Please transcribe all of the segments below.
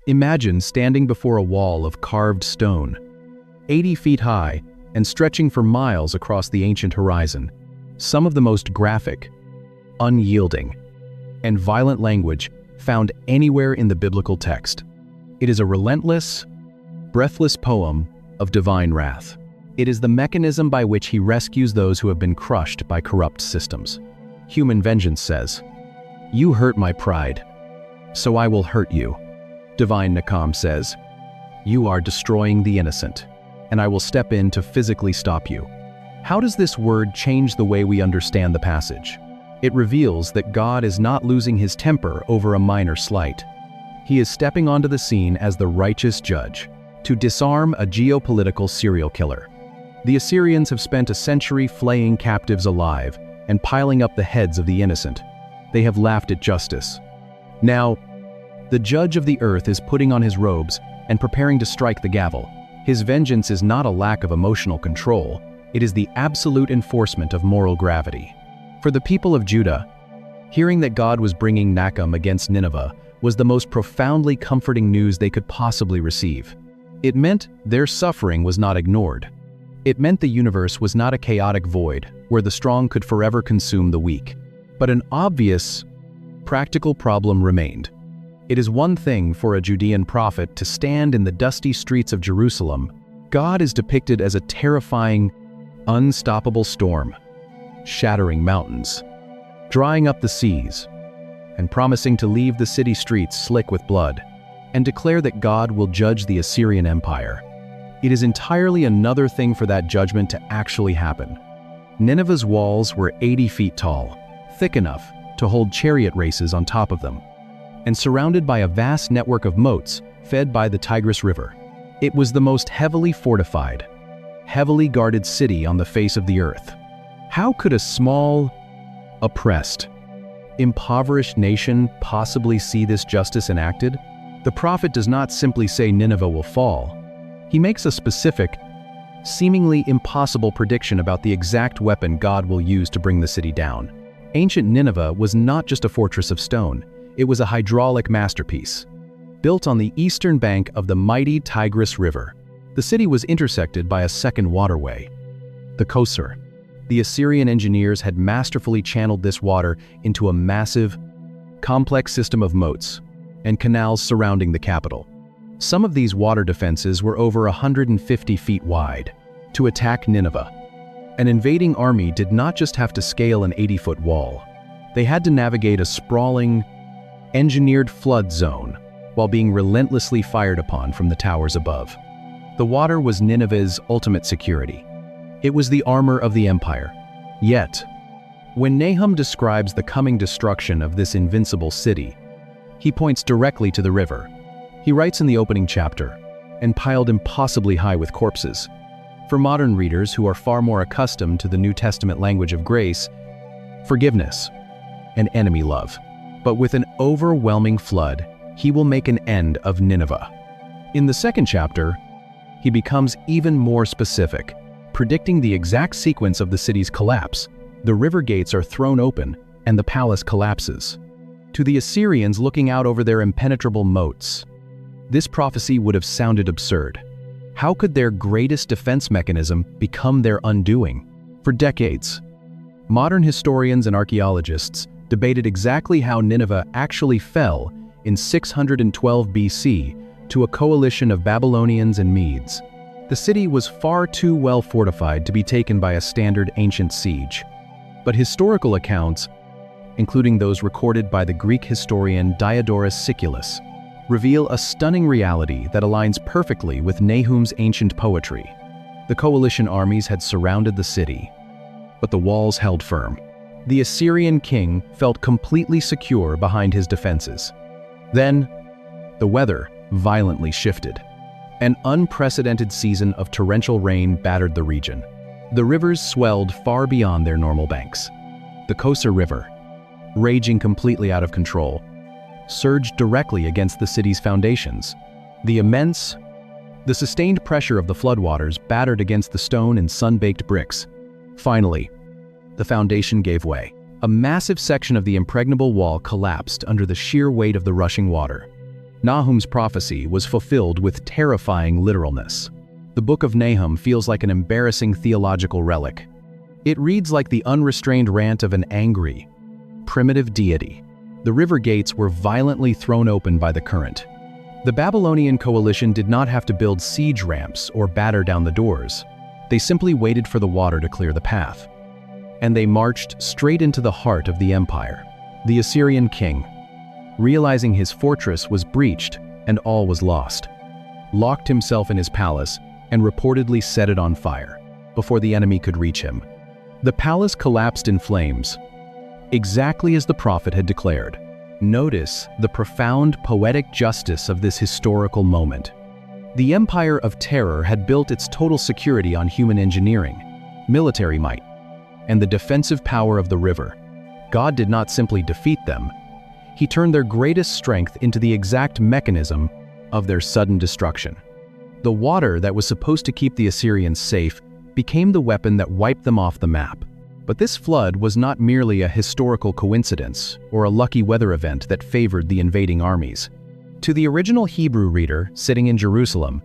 Imagine standing before a wall of carved stone, 80 feet high and stretching for miles across the ancient horizon. Some of the most graphic, unyielding, and violent language found anywhere in the biblical text. It is a relentless, breathless poem of divine wrath. It is the mechanism by which he rescues those who have been crushed by corrupt systems. Human vengeance says, "You hurt my pride, so I will hurt you." Divine Nahum says, "You are destroying the innocent, and I will step in to physically stop you." How does this word change the way we understand the passage? It reveals that God is not losing his temper over a minor slight. He is stepping onto the scene as the righteous judge to disarm a geopolitical serial killer. The Assyrians have spent a century flaying captives alive and piling up the heads of the innocent. They have laughed at justice. Now, the judge of the earth is putting on his robes and preparing to strike the gavel. His vengeance is not a lack of emotional control, it is the absolute enforcement of moral gravity. For the people of Judah, hearing that God was bringing Nahum against Nineveh was the most profoundly comforting news they could possibly receive. It meant their suffering was not ignored. It meant the universe was not a chaotic void where the strong could forever consume the weak. But an obvious, practical problem remained. It is one thing for a Judean prophet to stand in the dusty streets of Jerusalem. God is depicted as a terrifying, unstoppable storm, shattering mountains, drying up the seas, and promising to leave the city streets slick with blood, and declare that God will judge the Assyrian Empire. It is entirely another thing for that judgment to actually happen. Nineveh's walls were 80 feet tall, thick enough to hold chariot races on top of them, and surrounded by a vast network of moats fed by the Tigris River. It was the most heavily fortified, heavily guarded city on the face of the earth. How could a small, oppressed, impoverished nation possibly see this justice enacted? The prophet does not simply say Nineveh will fall. He makes a specific, seemingly impossible prediction about the exact weapon God will use to bring the city down. Ancient Nineveh was not just a fortress of stone. It was a hydraulic masterpiece. Built on the eastern bank of the mighty Tigris River, the city was intersected by a second waterway, the Kosur. The Assyrian engineers had masterfully channeled this water into a massive, complex system of moats and canals surrounding the capital. Some of these water defenses were over 150 feet wide. To attack Nineveh, an invading army did not just have to scale an 80-foot wall. They had to navigate a sprawling, engineered flood zone while being relentlessly fired upon from the towers above. The water was Nineveh's ultimate security. It was the armor of the empire. Yet, when Nahum describes the coming destruction of this invincible city, he points directly to the river. He writes in the opening chapter, "And piled impossibly high with corpses." For modern readers who are far more accustomed to the New Testament language of grace, forgiveness, and enemy love. But with an overwhelming flood, he will make an end of Nineveh. In the second chapter, he becomes even more specific, predicting the exact sequence of the city's collapse. The river gates are thrown open, and the palace collapses. To the Assyrians looking out over their impenetrable moats, this prophecy would have sounded absurd. How could their greatest defense mechanism become their undoing? For decades, modern historians and archaeologists debated exactly how Nineveh actually fell in 612 BC to a coalition of Babylonians and Medes. The city was far too well fortified to be taken by a standard ancient siege. But historical accounts, including those recorded by the Greek historian Diodorus Siculus, reveal a stunning reality that aligns perfectly with Nahum's ancient poetry. The coalition armies had surrounded the city, but the walls held firm. The Assyrian king felt completely secure behind his defenses. Then, the weather violently shifted. An unprecedented season of torrential rain battered the region. The rivers swelled far beyond their normal banks. The Kosur River, raging completely out of control, surged directly against the city's foundations. The sustained pressure of the floodwaters battered against the stone and sun-baked bricks. Finally, the foundation gave way. A massive section of the impregnable wall collapsed under the sheer weight of the rushing water. Nahum's prophecy was fulfilled with terrifying literalness. The book of Nahum feels like an embarrassing theological relic. It reads like the unrestrained rant of an angry, primitive deity. The river gates were violently thrown open by the current. The Babylonian coalition did not have to build siege ramps or batter down the doors. They simply waited for the water to clear the path. And they marched straight into the heart of the empire. The Assyrian king, realizing his fortress was breached and all was lost, locked himself in his palace and reportedly set it on fire before the enemy could reach him. The palace collapsed in flames, exactly as the prophet had declared. Notice the profound poetic justice of this historical moment. The Empire of Terror had built its total security on human engineering, military might, and the defensive power of the river. God did not simply defeat them. He turned their greatest strength into the exact mechanism of their sudden destruction. The water that was supposed to keep the Assyrians safe became the weapon that wiped them off the map. But this flood was not merely a historical coincidence or a lucky weather event that favored the invading armies. To the original Hebrew reader sitting in Jerusalem,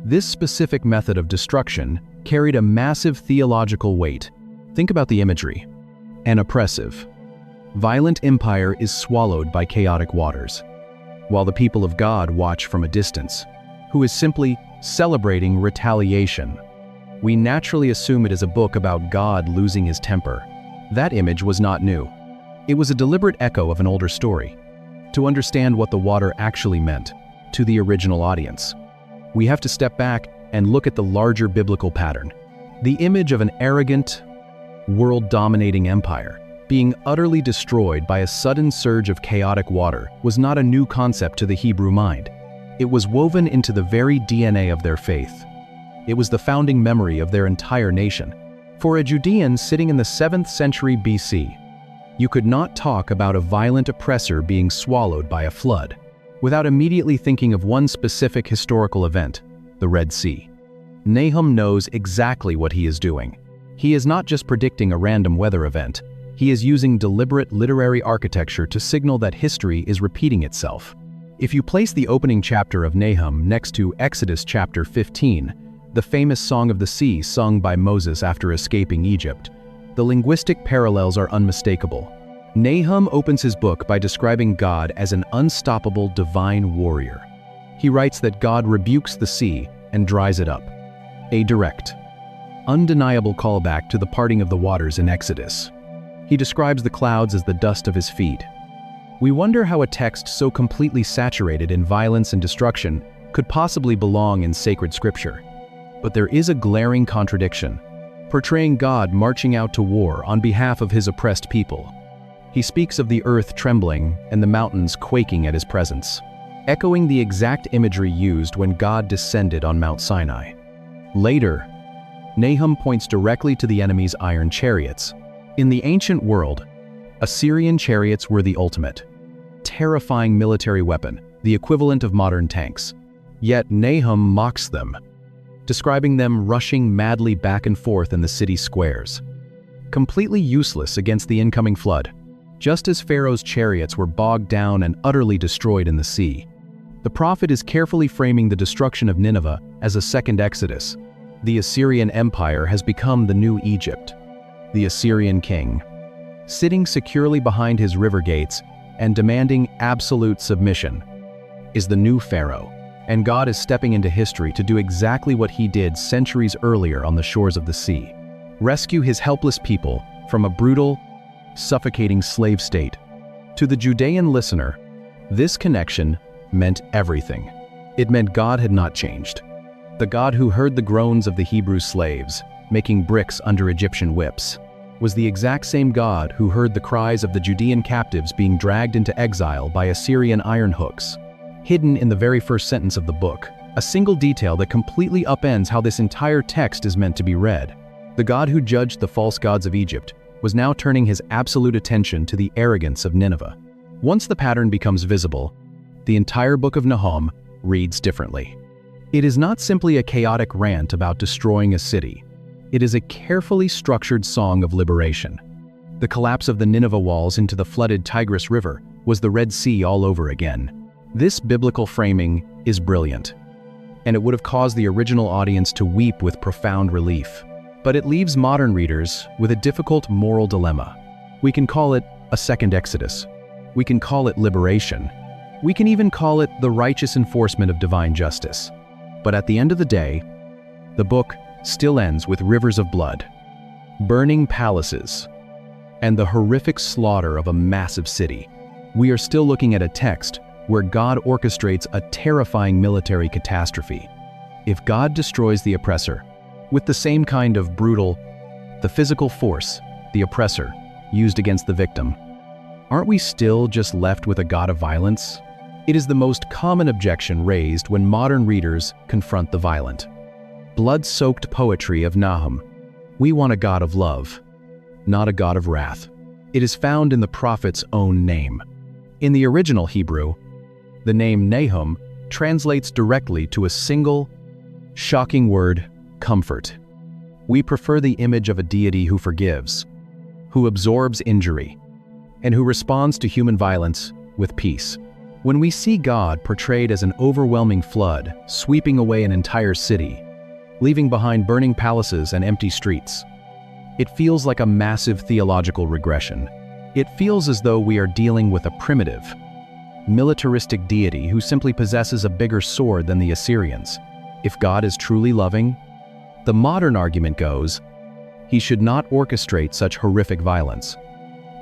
this specific method of destruction carried a massive theological weight. Think about the imagery. An oppressive, violent empire is swallowed by chaotic waters, while the people of God watch from a distance, who is simply celebrating retaliation. We naturally assume it is a book about God losing his temper. That image was not new. It was a deliberate echo of an older story. To understand what the water actually meant to the original audience, we have to step back and look at the larger biblical pattern. The image of an arrogant, world-dominating empire being utterly destroyed by a sudden surge of chaotic water was not a new concept to the Hebrew mind. It was woven into the very DNA of their faith. It was the founding memory of their entire nation. For a Judean sitting in the 7th century BC, you could not talk about a violent oppressor being swallowed by a flood without immediately thinking of one specific historical event, the Red Sea. Nahum knows exactly what he is doing. He is not just predicting a random weather event. He is using deliberate literary architecture to signal that history is repeating itself. If you place the opening chapter of Nahum next to Exodus chapter 15, the famous Song of the Sea sung by Moses after escaping Egypt, the linguistic parallels are unmistakable. Nahum opens his book by describing God as an unstoppable divine warrior. He writes that God rebukes the sea and dries it up. A direct, undeniable callback to the parting of the waters in Exodus. He describes the clouds as the dust of his feet. We wonder how a text so completely saturated in violence and destruction could possibly belong in sacred scripture. But there is a glaring contradiction, portraying God marching out to war on behalf of his oppressed people. He speaks of the earth trembling and the mountains quaking at his presence, echoing the exact imagery used when God descended on Mount Sinai. Later, Nahum points directly to the enemy's iron chariots. In the ancient world, Assyrian chariots were the ultimate, terrifying military weapon, the equivalent of modern tanks. Yet Nahum mocks them, describing them rushing madly back and forth in the city squares, completely useless against the incoming flood, just as Pharaoh's chariots were bogged down and utterly destroyed in the sea. The prophet is carefully framing the destruction of Nineveh as a second Exodus. The Assyrian Empire has become the new Egypt. The Assyrian king, sitting securely behind his river gates and demanding absolute submission, is the new Pharaoh. And God is stepping into history to do exactly what he did centuries earlier on the shores of the sea. Rescue his helpless people from a brutal, suffocating slave state. To the Judean listener, this connection meant everything. It meant God had not changed. The God who heard the groans of the Hebrew slaves, making bricks under Egyptian whips, was the exact same God who heard the cries of the Judean captives being dragged into exile by Assyrian iron hooks. Hidden in the very first sentence of the book, a single detail that completely upends how this entire text is meant to be read. The God who judged the false gods of Egypt was now turning his absolute attention to the arrogance of Nineveh. Once the pattern becomes visible, the entire book of Nahum reads differently. It is not simply a chaotic rant about destroying a city. It is a carefully structured song of liberation. The collapse of the Nineveh walls into the flooded Tigris River was the Red Sea all over again. This biblical framing is brilliant, and it would have caused the original audience to weep with profound relief. But it leaves modern readers with a difficult moral dilemma. We can call it a second Exodus. We can call it liberation. We can even call it the righteous enforcement of divine justice. But at the end of the day, the book still ends with rivers of blood, burning palaces, and the horrific slaughter of a massive city. We are still looking at a text where God orchestrates a terrifying military catastrophe. If God destroys the oppressor with the same kind of brutal, the physical force, the oppressor, used against the victim, aren't we still just left with a God of violence? It is the most common objection raised when modern readers confront the violent. Blood-soaked poetry of Nahum. We want a God of love, not a God of wrath. It is found in the prophet's own name. In the original Hebrew, the name Nahum translates directly to a single, shocking word, comfort. We prefer the image of a deity who forgives, who absorbs injury, and who responds to human violence with peace. When we see God portrayed as an overwhelming flood, sweeping away an entire city, leaving behind burning palaces and empty streets, it feels like a massive theological regression. It feels as though we are dealing with a primitive, militaristic deity who simply possesses a bigger sword than the Assyrians. If God is truly loving, the modern argument goes, he should not orchestrate such horrific violence,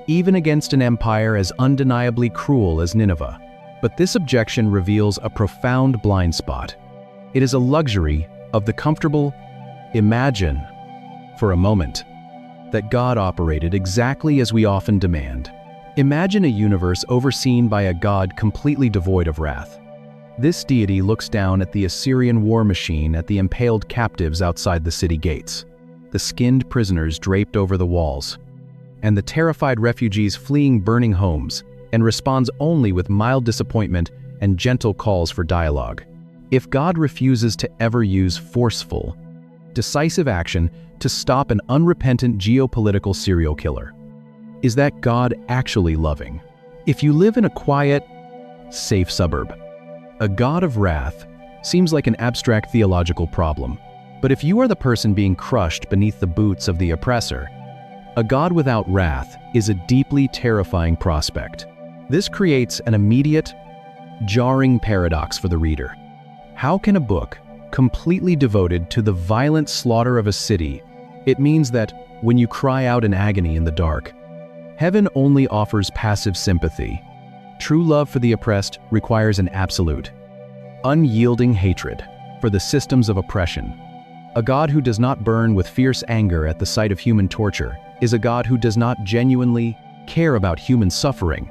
even against an empire as undeniably cruel as Nineveh. But this objection reveals a profound blind spot. It is a luxury of the comfortable. Imagine, for a moment, that God operated exactly as we often demand. Imagine a universe overseen by a God completely devoid of wrath. This deity looks down at the Assyrian war machine, at the impaled captives outside the city gates, the skinned prisoners draped over the walls, and the terrified refugees fleeing burning homes, and responds only with mild disappointment and gentle calls for dialogue. If God refuses to ever use forceful, decisive action to stop an unrepentant geopolitical serial killer, is that God actually loving? If you live in a quiet, safe suburb, a God of wrath seems like an abstract theological problem. But if you are the person being crushed beneath the boots of the oppressor, a God without wrath is a deeply terrifying prospect. This creates an immediate, jarring paradox for the reader. How can a book completely devoted to the violent slaughter of a city, it means that when you cry out in agony in the dark, heaven only offers passive sympathy? True love for the oppressed requires an absolute, unyielding hatred for the systems of oppression. A God who does not burn with fierce anger at the sight of human torture is a God who does not genuinely care about human suffering.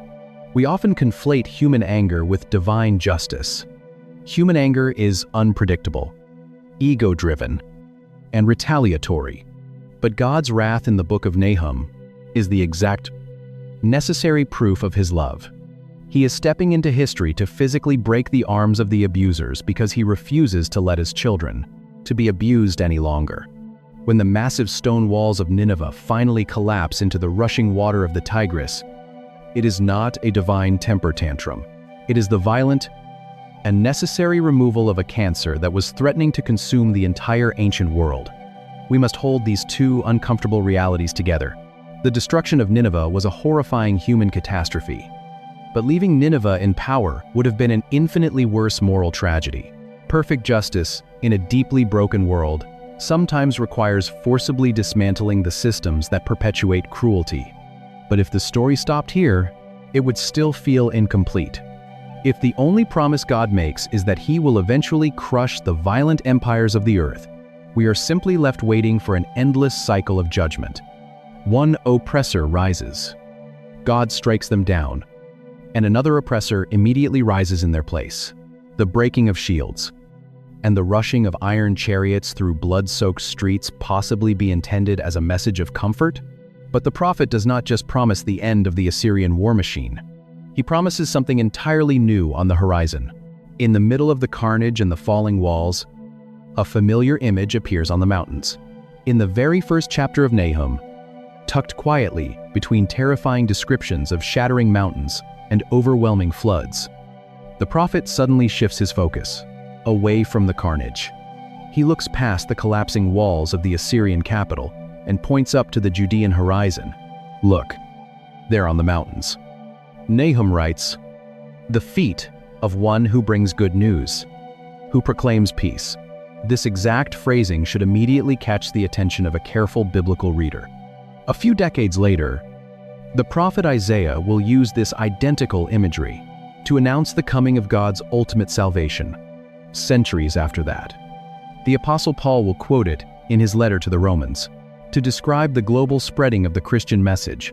We often conflate human anger with divine justice. Human anger is unpredictable, ego-driven, and retaliatory. But God's wrath in the book of Nahum is the exact, necessary proof of his love. He is stepping into history to physically break the arms of the abusers because he refuses to let his children to be abused any longer. When the massive stone walls of Nineveh finally collapse into the rushing water of the Tigris, it is not a divine temper tantrum. It is the violent and necessary removal of a cancer that was threatening to consume the entire ancient world. We must hold these two uncomfortable realities together. The destruction of Nineveh was a horrifying human catastrophe, but leaving Nineveh in power would have been an infinitely worse moral tragedy. Perfect justice in a deeply broken world sometimes requires forcibly dismantling the systems that perpetuate cruelty. But if the story stopped here, it would still feel incomplete. If the only promise God makes is that he will eventually crush the violent empires of the earth, we are simply left waiting for an endless cycle of judgment. One oppressor rises, God strikes them down, and another oppressor immediately rises in their place. The breaking of shields and the rushing of iron chariots through blood-soaked streets possibly be intended as a message of comfort? But the prophet does not just promise the end of the Assyrian war machine. He promises something entirely new on the horizon. In the middle of the carnage and the falling walls, a familiar image appears on the mountains. In the very first chapter of Nahum, tucked quietly between terrifying descriptions of shattering mountains and overwhelming floods, The prophet suddenly shifts his focus, away from the carnage. He looks past the collapsing walls of the Assyrian capital and points up to the Judean horizon. Look, there on the mountains. Nahum writes, "The feet of one who brings good news, who proclaims peace." This exact phrasing should immediately catch the attention of a careful biblical reader. A few decades later, the prophet Isaiah will use this identical imagery to announce the coming of God's ultimate salvation. Centuries after that, the Apostle Paul will quote it in his letter to the Romans to describe the global spreading of the Christian message.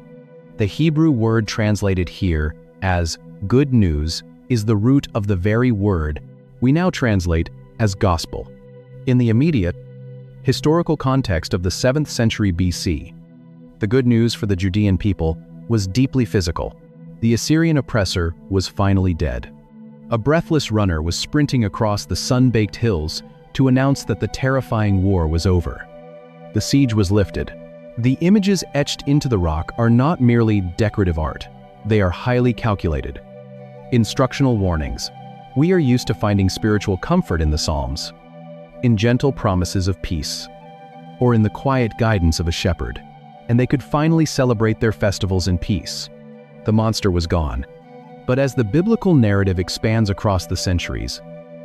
The Hebrew word translated here as good news is the root of the very word we now translate as gospel. In the immediate, historical context of the 7th century BC, the good news for the Judean people was deeply physical. The Assyrian oppressor was finally dead. A breathless runner was sprinting across the sun-baked hills to announce that the terrifying war was over. The siege was lifted. The images etched into the rock are not merely decorative art. They are highly calculated. Instructional warnings. We are used to finding spiritual comfort in the Psalms, in gentle promises of peace, or in the quiet guidance of a shepherd, and they could finally celebrate their festivals in peace. The monster was gone. But as the biblical narrative expands across the centuries,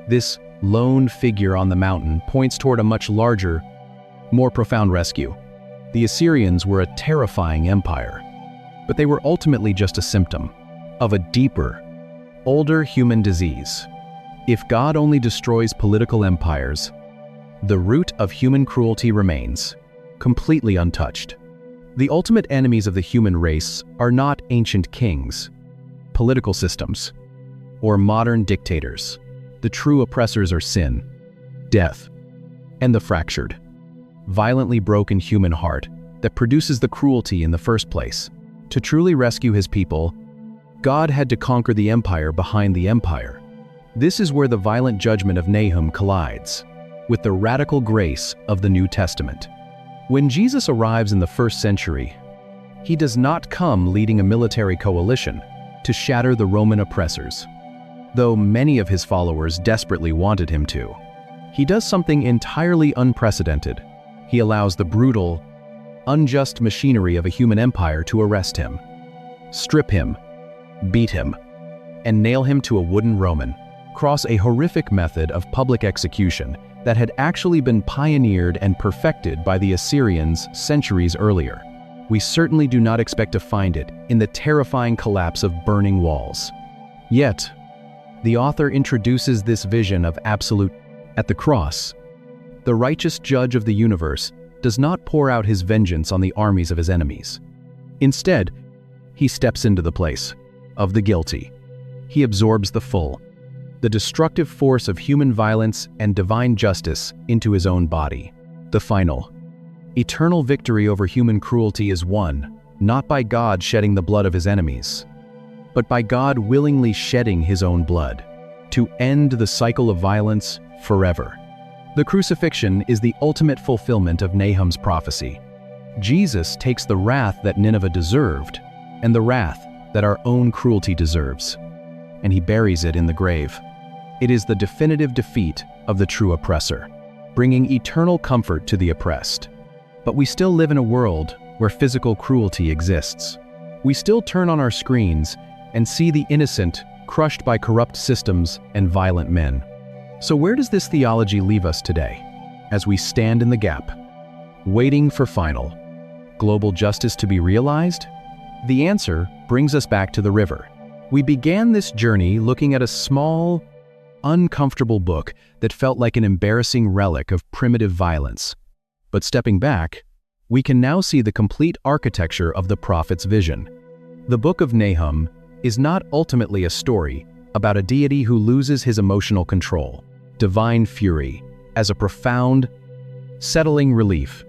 this lone figure on the mountain points toward a much larger, more profound rescue. The Assyrians were a terrifying empire, but they were ultimately just a symptom of a deeper, older human disease. If God only destroys political empires, the root of human cruelty remains, completely untouched. The ultimate enemies of the human race are not ancient kings, political systems, or modern dictators. The true oppressors are sin, death, and the fractured, violently broken human heart that produces the cruelty in the first place. To truly rescue his people, God had to conquer the empire behind the empire. This is where the violent judgment of Nahum collides with the radical grace of the New Testament. When Jesus arrives in the 1st century, he does not come leading a military coalition to shatter the Roman oppressors, though many of his followers desperately wanted him to. He does something entirely unprecedented. He allows the brutal, unjust machinery of a human empire to arrest him, strip him, beat him, and nail him to a wooden Roman cross, a horrific method of public execution that had actually been pioneered and perfected by the Assyrians centuries earlier. We certainly do not expect to find it in the terrifying collapse of burning walls. Yet, the author introduces this vision of absolute. At the cross, the righteous judge of the universe does not pour out his vengeance on the armies of his enemies. Instead, he steps into the place of the guilty. He absorbs the destructive force of human violence and divine justice into his own body. The final, eternal victory over human cruelty is won, not by God shedding the blood of his enemies, but by God willingly shedding his own blood, to end the cycle of violence forever. The crucifixion is the ultimate fulfillment of Nahum's prophecy. Jesus takes the wrath that Nineveh deserved, and the wrath that our own cruelty deserves, and he buries it in the grave. It is the definitive defeat of the true oppressor, bringing eternal comfort to the oppressed. But we still live in a world where physical cruelty exists. We still turn on our screens and see the innocent crushed by corrupt systems and violent men. So where does this theology leave us today, as we stand in the gap, waiting for final global justice to be realized? The answer brings us back to the river. We began this journey looking at a small, uncomfortable book that felt like an embarrassing relic of primitive violence. But stepping back, we can now see the complete architecture of the prophet's vision. The book of Nahum is not ultimately a story about a deity who loses his emotional control, divine fury, as a profound, settling relief.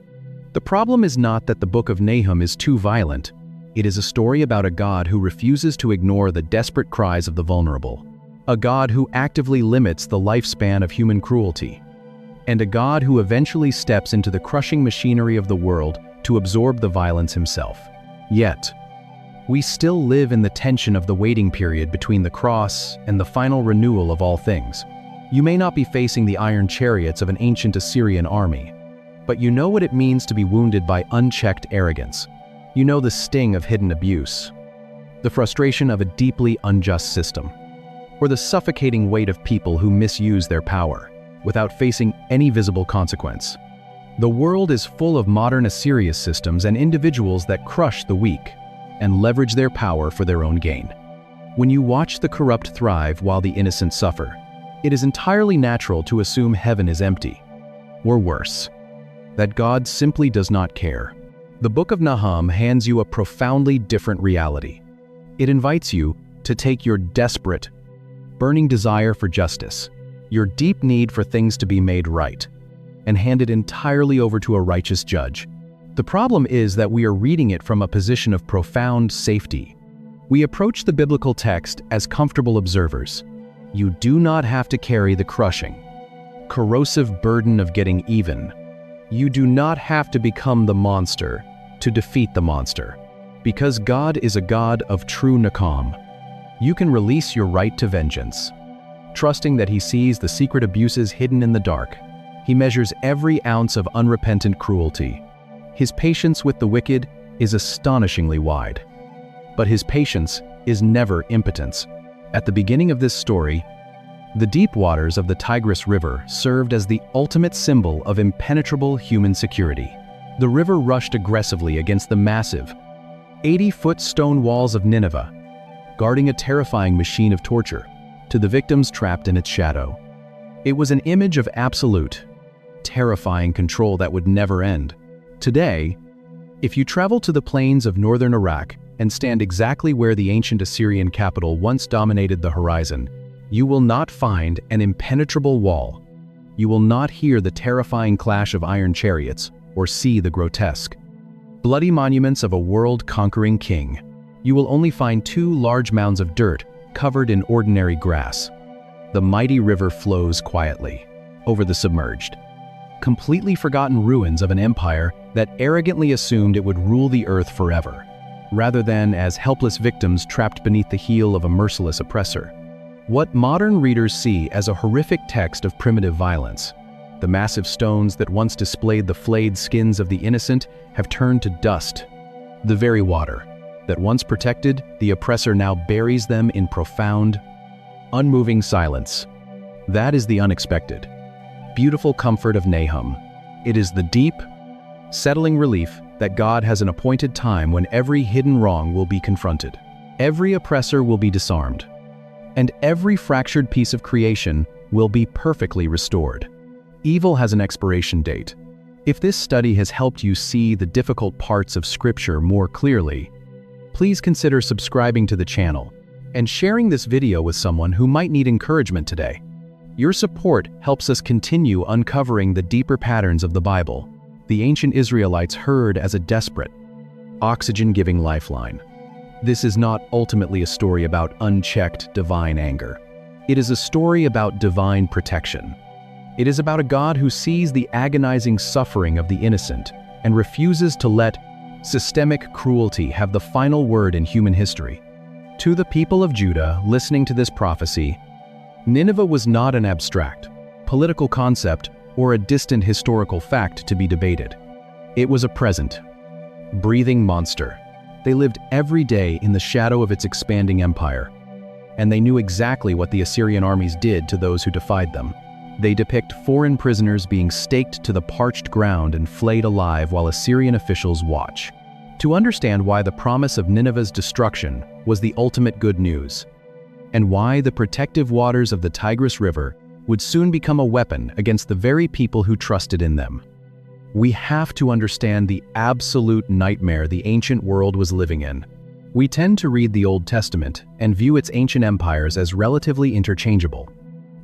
The problem is not that the book of Nahum is too violent. It is a story about a God who refuses to ignore the desperate cries of the vulnerable, a God who actively limits the lifespan of human cruelty, and a God who eventually steps into the crushing machinery of the world to absorb the violence himself. Yet, We still live in the tension of the waiting period between the cross and the final renewal of all things. You may not be facing the iron chariots of an ancient Assyrian army, but you know what it means to be wounded by unchecked arrogance. You know the sting of hidden abuse, the frustration of a deeply unjust system, or the suffocating weight of people who misuse their power without facing any visible consequence. The world is full of modern Assyrian systems and individuals that crush the weak and leverage their power for their own gain. When you watch the corrupt thrive while the innocent suffer, it is entirely natural to assume heaven is empty, or worse, that God simply does not care. The book of Nahum hands you a profoundly different reality. It invites you to take your desperate, burning desire for justice, your deep need for things to be made right, and hand it entirely over to a righteous judge. The problem is that we are reading it from a position of profound safety. We approach the biblical text as comfortable observers. You do not have to carry the crushing, corrosive burden of getting even. You do not have to become the monster to defeat the monster. Because God is a God of true Nahum, you can release your right to vengeance. Trusting that He sees the secret abuses hidden in the dark, He measures every ounce of unrepentant cruelty. His patience with the wicked is astonishingly wide. But His patience is never impotence. At the beginning of this story, the deep waters of the Tigris River served as the ultimate symbol of impenetrable human security. The river rushed aggressively against the massive, 80-foot stone walls of Nineveh, guarding a terrifying machine of torture to the victims trapped in its shadow. It was an image of absolute, terrifying control that would never end. Today, if you travel to the plains of northern Iraq and stand exactly where the ancient Assyrian capital once dominated the horizon, you will not find an impenetrable wall. You will not hear the terrifying clash of iron chariots or see the grotesque, bloody monuments of a world-conquering king. You will only find two large mounds of dirt covered in ordinary grass. The mighty river flows quietly over the submerged, completely forgotten ruins of an empire that arrogantly assumed it would rule the earth forever, rather than as helpless victims trapped beneath the heel of a merciless oppressor. What modern readers see as a horrific text of primitive violence, the massive stones that once displayed the flayed skins of the innocent have turned to dust. The very water that once protected the oppressor now buries them in profound, unmoving silence. That is the unexpected, beautiful comfort of Nahum. It is the deep, settling relief that God has an appointed time when every hidden wrong will be confronted, every oppressor will be disarmed, and every fractured piece of creation will be perfectly restored. Evil has an expiration date. If this study has helped you see the difficult parts of Scripture more clearly, please consider subscribing to the channel and sharing this video with someone who might need encouragement today. Your support helps us continue uncovering the deeper patterns of the Bible the ancient Israelites heard as a desperate, oxygen-giving lifeline. This is not ultimately a story about unchecked divine anger. It is a story about divine protection. It is about a God who sees the agonizing suffering of the innocent and refuses to let systemic cruelty have the final word in human history. To the people of Judah listening to this prophecy, Nineveh was not an abstract, political concept or a distant historical fact to be debated. It was a present, breathing monster. They lived every day in the shadow of its expanding empire, and they knew exactly what the Assyrian armies did to those who defied them. They depict foreign prisoners being staked to the parched ground and flayed alive while Assyrian officials watch. To understand why the promise of Nineveh's destruction was the ultimate good news, and why the protective waters of the Tigris River would soon become a weapon against the very people who trusted in them, we have to understand the absolute nightmare the ancient world was living in. We tend to read the Old Testament and view its ancient empires as relatively interchangeable.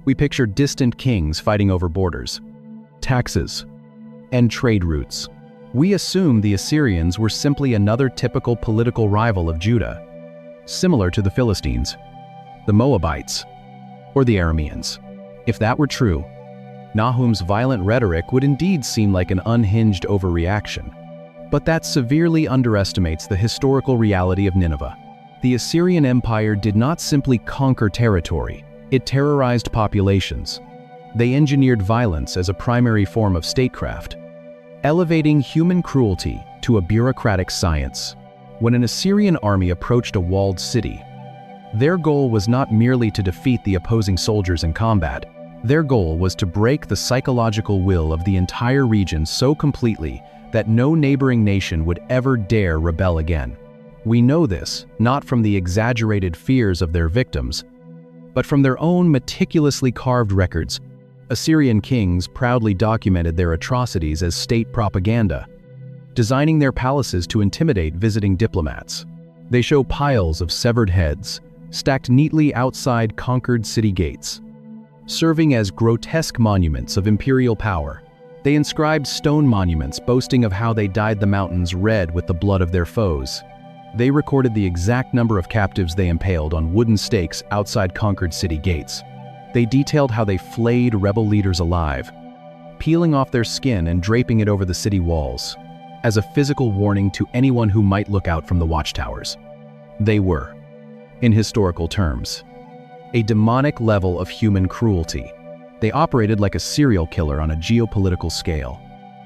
We picture distant kings fighting over borders, taxes, and trade routes. We assume the Assyrians were simply another typical political rival of Judah, similar to the Philistines, the Moabites, or the Arameans. If that were true, Nahum's violent rhetoric would indeed seem like an unhinged overreaction. But that severely underestimates the historical reality of Nineveh. The Assyrian Empire did not simply conquer territory, it terrorized populations. They engineered violence as a primary form of statecraft, elevating human cruelty to a bureaucratic science. When an Assyrian army approached a walled city, their goal was not merely to defeat the opposing soldiers in combat. Their goal was to break the psychological will of the entire region so completely that no neighboring nation would ever dare rebel again. We know this not from the exaggerated fears of their victims, but from their own meticulously carved records. Assyrian kings proudly documented their atrocities as state propaganda, designing their palaces to intimidate visiting diplomats. They show piles of severed heads, stacked neatly outside conquered city gates, serving as grotesque monuments of imperial power. They inscribed stone monuments boasting of how they dyed the mountains red with the blood of their foes. They recorded the exact number of captives they impaled on wooden stakes outside conquered city gates. They detailed how they flayed rebel leaders alive, peeling off their skin and draping it over the city walls, as a physical warning to anyone who might look out from the watchtowers. They were, in historical terms, a demonic level of human cruelty. They operated like a serial killer on a geopolitical scale.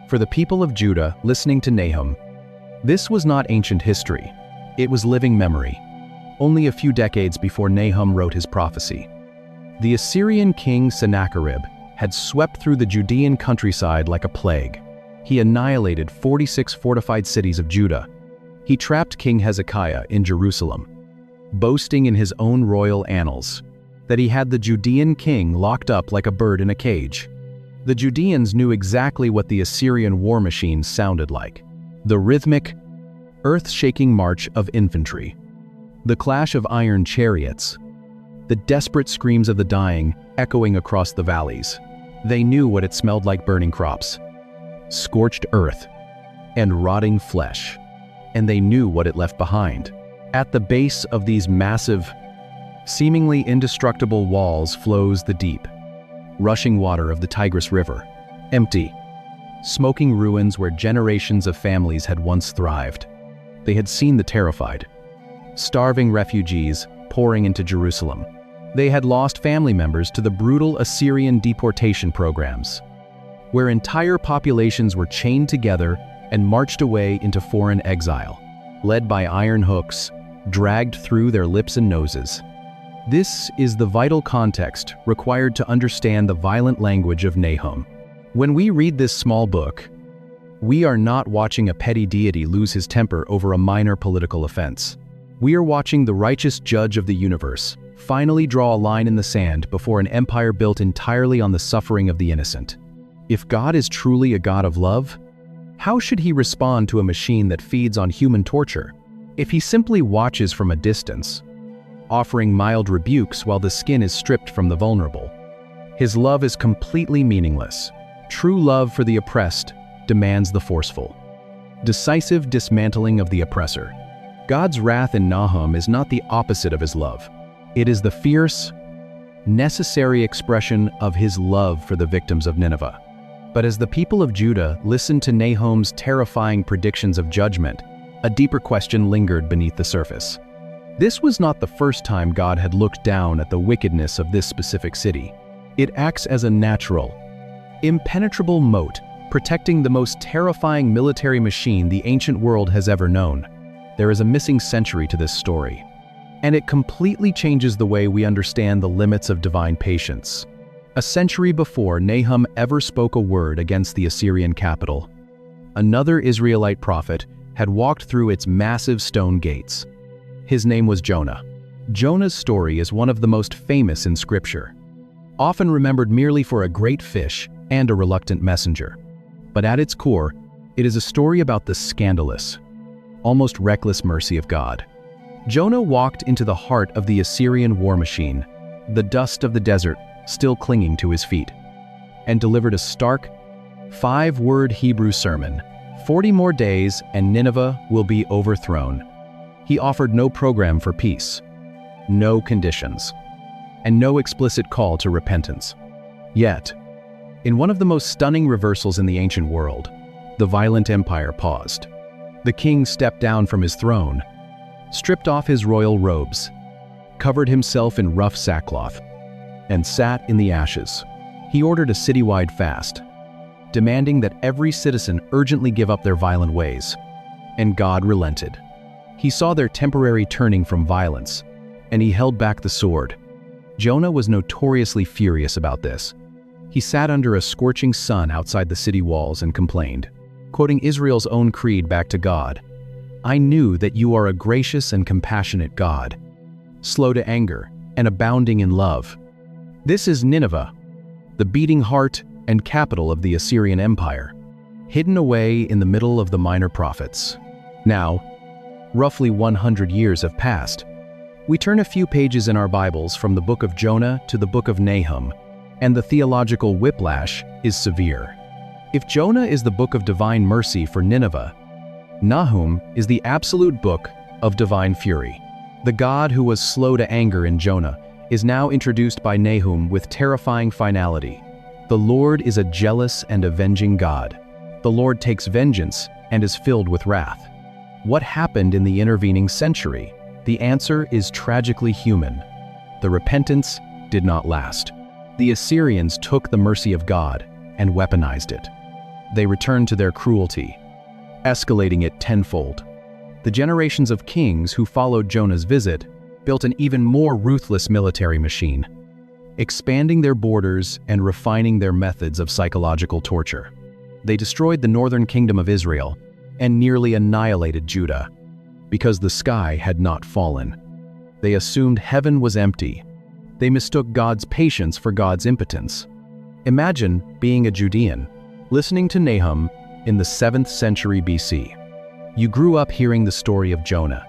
For the people of Judah listening to Nahum, this was not ancient history. It was living memory, only a few decades before Nahum wrote his prophecy. The Assyrian king Sennacherib had swept through the Judean countryside like a plague. He annihilated 46 fortified cities of Judah. He trapped King Hezekiah in Jerusalem, boasting in his own royal annals that he had the Judean king locked up like a bird in a cage. The Judeans knew exactly what the Assyrian war machine sounded like: the rhythmic, earth-shaking march of infantry, the clash of iron chariots, the desperate screams of the dying echoing across the valleys. They knew what it smelled like: burning crops, scorched earth, and rotting flesh. And they knew what it left behind. At the base of these massive, seemingly indestructible walls flows the deep, rushing water of the Tigris River, empty, smoking ruins where generations of families had once thrived. They had seen the terrified, starving refugees pouring into Jerusalem. They had lost family members to the brutal Assyrian deportation programs, where entire populations were chained together and marched away into foreign exile, led by iron hooks, dragged through their lips and noses. This is the vital context required to understand the violent language of Nahum. When we read this small book, we are not watching a petty deity lose his temper over a minor political offense. We are watching the righteous judge of the universe finally draw a line in the sand before an empire built entirely on the suffering of the innocent. If God is truly a God of love, how should he respond to a machine that feeds on human torture? If he simply watches from a distance, offering mild rebukes while the skin is stripped from the vulnerable, his love is completely meaningless. True love for the oppressed demands the forceful, decisive dismantling of the oppressor. God's wrath in Nahum is not the opposite of his love. It is the fierce, necessary expression of his love for the victims of Nineveh. But as the people of Judah listened to Nahum's terrifying predictions of judgment, a deeper question lingered beneath the surface. This was not the first time God had looked down at the wickedness of this specific city. It acts as a natural, impenetrable moat, protecting the most terrifying military machine the ancient world has ever known. There is a missing century to this story, and it completely changes the way we understand the limits of divine patience. A century before Nahum ever spoke a word against the Assyrian capital, another Israelite prophet had walked through its massive stone gates. His name was Jonah. Jonah's story is one of the most famous in Scripture, often remembered merely for a great fish and a reluctant messenger. But at its core, it is a story about the scandalous, almost reckless mercy of God. Jonah walked into the heart of the Assyrian war machine, the dust of the desert still clinging to his feet, and delivered a stark, 5-word Hebrew sermon: 40 more days and Nineveh will be overthrown. He offered no program for peace, no conditions, and no explicit call to repentance. Yet, in one of the most stunning reversals in the ancient world, the violent empire paused. The king stepped down from his throne, stripped off his royal robes, covered himself in rough sackcloth, and sat in the ashes. He ordered a citywide fast, demanding that every citizen urgently give up their violent ways. And God relented. He saw their temporary turning from violence, and he held back the sword. Jonah was notoriously furious about this. He sat under a scorching sun outside the city walls and complained, quoting Israel's own creed back to God, "I knew that you are a gracious and compassionate God, slow to anger and abounding in love." This is Nineveh, the beating heart and capital of the Assyrian Empire, hidden away in the middle of the minor prophets. Now, roughly 100 years have passed. We turn a few pages in our Bibles from the book of Jonah to the book of Nahum, and the theological whiplash is severe. If Jonah is the book of divine mercy for Nineveh, Nahum is the absolute book of divine fury. The God who was slow to anger in Jonah is now introduced by Nahum with terrifying finality. The Lord is a jealous and avenging God. The Lord takes vengeance and is filled with wrath. What happened in the intervening century? The answer is tragically human. The repentance did not last. The Assyrians took the mercy of God and weaponized it. They returned to their cruelty, escalating it tenfold. The generations of kings who followed Jonah's visit built an even more ruthless military machine, expanding their borders and refining their methods of psychological torture. They destroyed the northern kingdom of Israel and nearly annihilated Judah because the sky had not fallen. They assumed heaven was empty. They mistook God's patience for God's impotence. Imagine being a Judean, listening to Nahum in the 7th century BC. You grew up hearing the story of Jonah.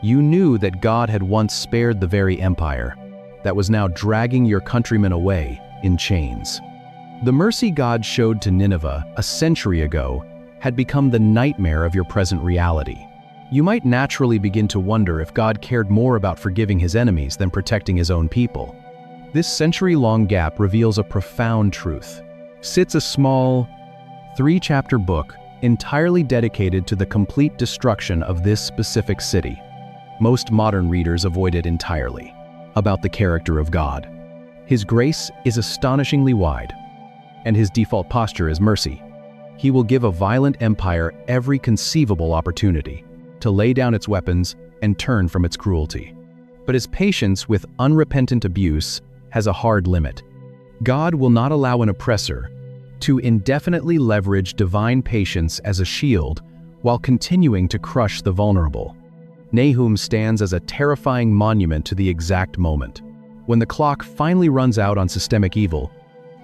You knew that God had once spared the very empire that was now dragging your countrymen away in chains. The mercy God showed to Nineveh a century ago had become the nightmare of your present reality. You might naturally begin to wonder if God cared more about forgiving his enemies than protecting his own people. This century-long gap reveals a profound truth. Sits a small, 3-chapter book entirely dedicated to the complete destruction of this specific city. Most modern readers avoid it entirely. About the character of God. His grace is astonishingly wide, and his default posture is mercy. He will give a violent empire every conceivable opportunity to lay down its weapons and turn from its cruelty. But his patience with unrepentant abuse has a hard limit. God will not allow an oppressor to indefinitely leverage divine patience as a shield while continuing to crush the vulnerable. Nahum stands as a terrifying monument to the exact moment. When the clock finally runs out on systemic evil,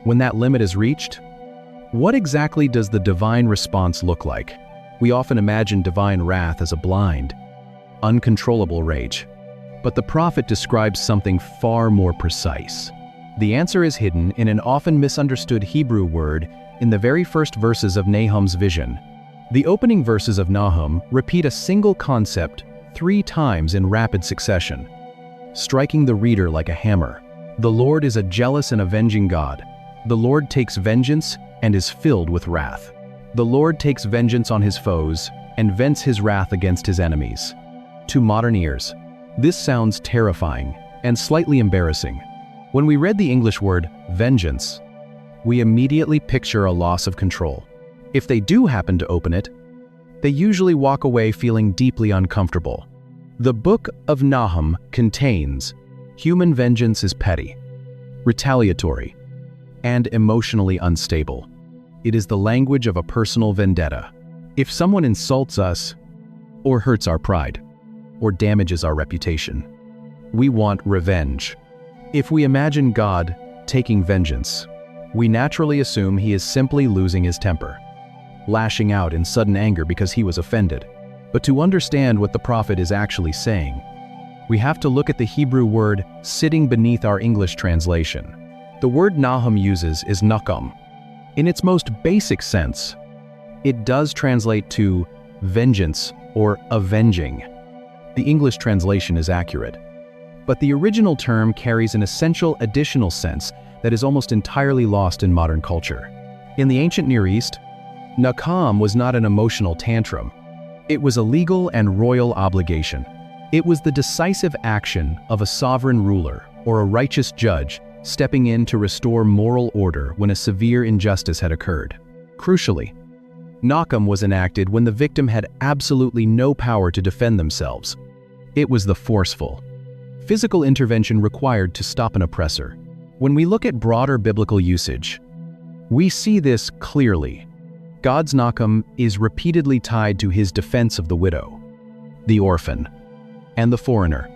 when that limit is reached, what exactly does the divine response look like? We often imagine divine wrath as a blind, uncontrollable rage. But the prophet describes something far more precise. The answer is hidden in an often misunderstood Hebrew word in the very first verses of Nahum's vision. The opening verses of Nahum repeat a single concept 3 times in rapid succession, striking the reader like a hammer. The Lord is a jealous and avenging God. The Lord takes vengeance and is filled with wrath. The Lord takes vengeance on his foes and vents his wrath against his enemies. To modern ears, this sounds terrifying and slightly embarrassing. When we read the English word vengeance, we immediately picture a loss of control. If they do happen to open it, they usually walk away feeling deeply uncomfortable. The book of Nahum contains human vengeance is petty, retaliatory, and emotionally unstable. It is the language of a personal vendetta. If someone insults us, or hurts our pride, or damages our reputation, we want revenge. If we imagine God taking vengeance, we naturally assume he is simply losing his temper, lashing out in sudden anger because he was offended. But to understand what the prophet is actually saying, we have to look at the Hebrew word sitting beneath our English translation. The word Nahum uses is nakam. In its most basic sense, it does translate to vengeance or avenging. The English translation is accurate, but the original term carries an essential additional sense that is almost entirely lost in modern culture. In the ancient Near East, nakam was not an emotional tantrum. It was a legal and royal obligation. It was the decisive action of a sovereign ruler or a righteous judge stepping in to restore moral order when a severe injustice had occurred. Crucially, Nahum was enacted when the victim had absolutely no power to defend themselves. It was the forceful, physical intervention required to stop an oppressor. When we look at broader biblical usage, we see this clearly. God's Nahum is repeatedly tied to his defense of the widow, the orphan, and the foreigner.